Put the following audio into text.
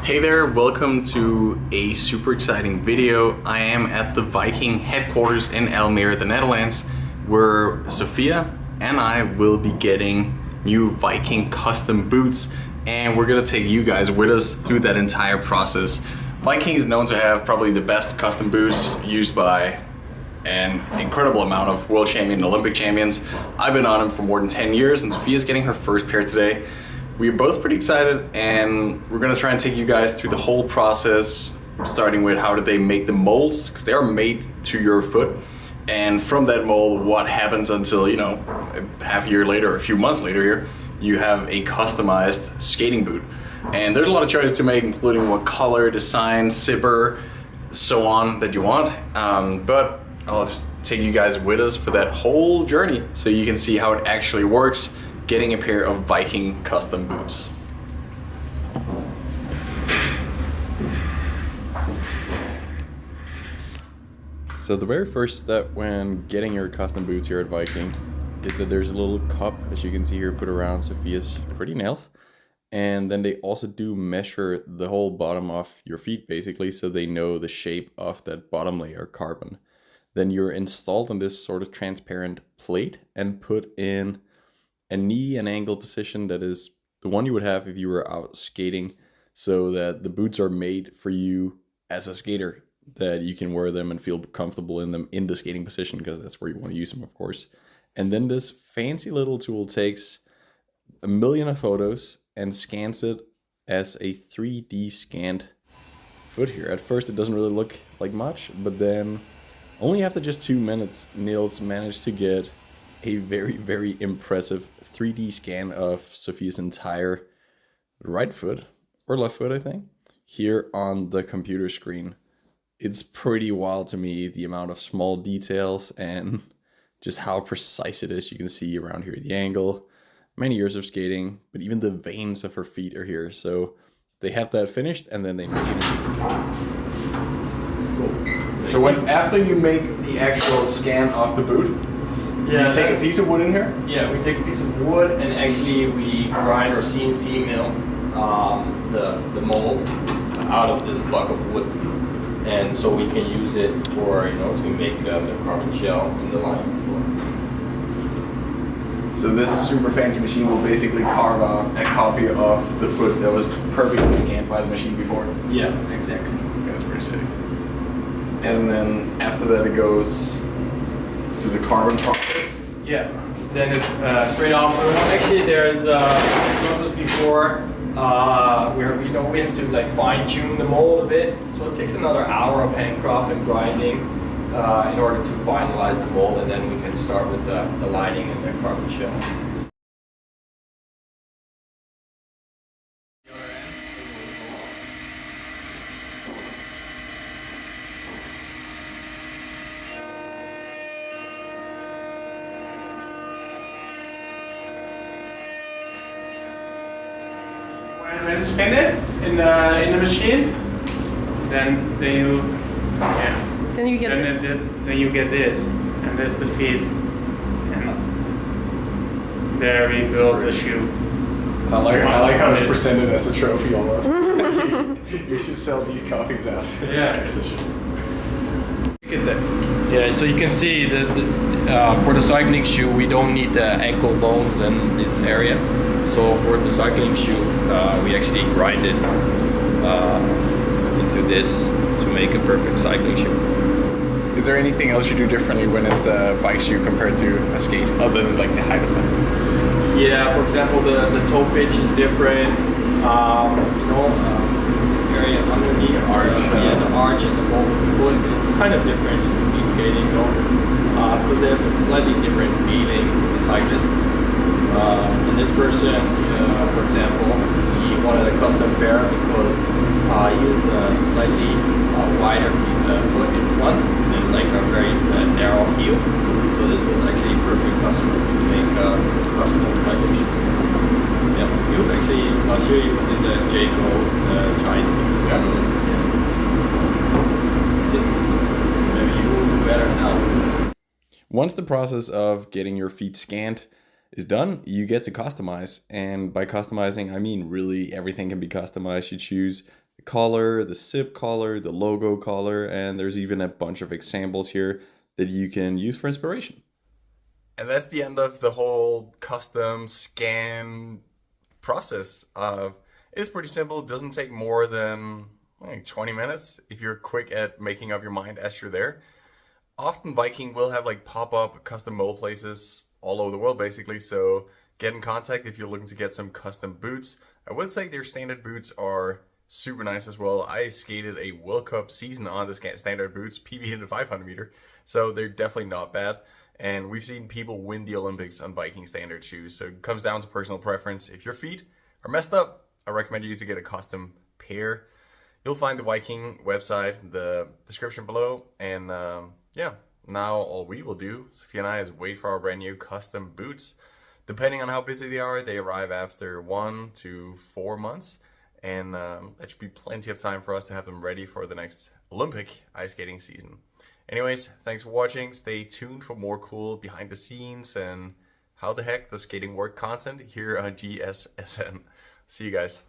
Hey there, welcome to a super exciting video. I am at the Viking headquarters in Almere, the Netherlands, where Sophia and I will be getting new Viking custom boots, and we're gonna take you guys with us through that entire process. Viking is known to have probably the best custom boots used by an incredible amount of world champion and Olympic champions. I've been on them for more than 10 years, and Sophia's getting her first pair today. We're both pretty excited, and we're gonna try and take you guys through the whole process, starting with how did they make the molds, because they are made to your foot. And from that mold, what happens until, you know, a half year later or a few months later here, you have a customized skating boot. And there's a lot of choices to make, including what color, design, zipper, so on that you want. But I'll just take you guys with us for that whole journey so you can see how it actually works, getting a pair of Viking custom boots. So the very first step when getting your custom boots here at Viking is that there's a little cup, as you can see here, put around Sophia's pretty nails. And then they also do measure the whole bottom of your feet, basically, so they know the shape of that bottom layer carbon. Then you're installed on this sort of transparent plate and put in a knee and ankle position that is the one you would have if you were out skating, so that the boots are made for you as a skater, that you can wear them and feel comfortable in them in the skating position, because that's where you want to use them, of course. And then this fancy little tool takes a million of photos and scans it as a 3D scanned foot here. At first it doesn't really look like much, but then only after just 2 minutes, Niels managed to get a very, very impressive 3D scan of Sophia's entire right foot, or left foot, I think, here on the computer screen. It's pretty wild to me, the amount of small details and just how precise it is. You can see around here the angle, many years of skating, but even the veins of her feet are here. So they have that finished, and then they make it. Cool. So after you make the actual scan of the boot, you take a piece of wood in here? Yeah, we take a piece of wood, and actually we grind or CNC mill the mold out of this block of wood, and so we can use it for, you know, to make the carbon shell in the line. So this super fancy machine will basically carve out a copy of the foot that was perfectly scanned by the machine before? Yeah, exactly. Yeah, that's pretty sick. And then after that it goes to the carbon process? Yeah, then it straight off. Actually, there's a process before where we have to like fine tune the mold a bit. So it takes another hour of handcraft and grinding in order to finalize the mold, and then we can start with the lining and the carbon shell. When it's finished in the machine, then you Then you get this. Then you get this, and that's the feet, and there we build the shoe. I like how it's presented as a trophy almost. You should sell these copies out. Yeah. Get that. Yeah, so you can see that for the cycling shoe, we don't need the ankle bones in this area. So for the cycling shoe, we actually grind it into this to make a perfect cycling shoe. Is there anything else you do differently when it's a bike shoe compared to a skate, other than like the height of them? Yeah, for example, the toe pitch is different. This area underneath the arch, the arch and the ball of the foot is kind of different in speed skating, because they have a slightly different feeling, the cyclist. And this person, for example, he wanted a custom pair because he has a slightly wider foot in front and like a very narrow heel. So this was actually a perfect customer to make custom cycling shoes. Yeah, he was actually, last year he was in the Jayco giant team. Maybe you will do better now. Once the process of getting your feet scanned is done, you get to customize. And by customizing, I mean really everything can be customized. You choose The collar, the zip collar, the logo collar, and there's even a bunch of examples here that you can use for inspiration. And that's the end of the whole custom scan process. It's pretty simple. It doesn't take more than like 20 minutes if you're quick at making up your mind as you're there. Often Viking will have like pop-up custom mold places all over the world basically, so get in contact if you're looking to get some custom boots. I would say their standard boots are super nice as well. I skated a World Cup season on the standard boots, PB in the 500 meter, so they're definitely not bad. And we've seen people win the Olympics on Viking standard shoes, so it comes down to personal preference. If your feet are messed up, I recommend you to get a custom pair. You'll find the Viking website in the description below, and yeah, now all we will do, Sophia and I, is wait for our brand new custom boots. Depending on how busy they are, they arrive after 1 to 4 months, and that should be plenty of time for us to have them ready for the next Olympic ice skating season. Anyways, thanks for watching. Stay tuned for more cool behind the scenes and how the heck does skating work content here on GSSN. See you guys.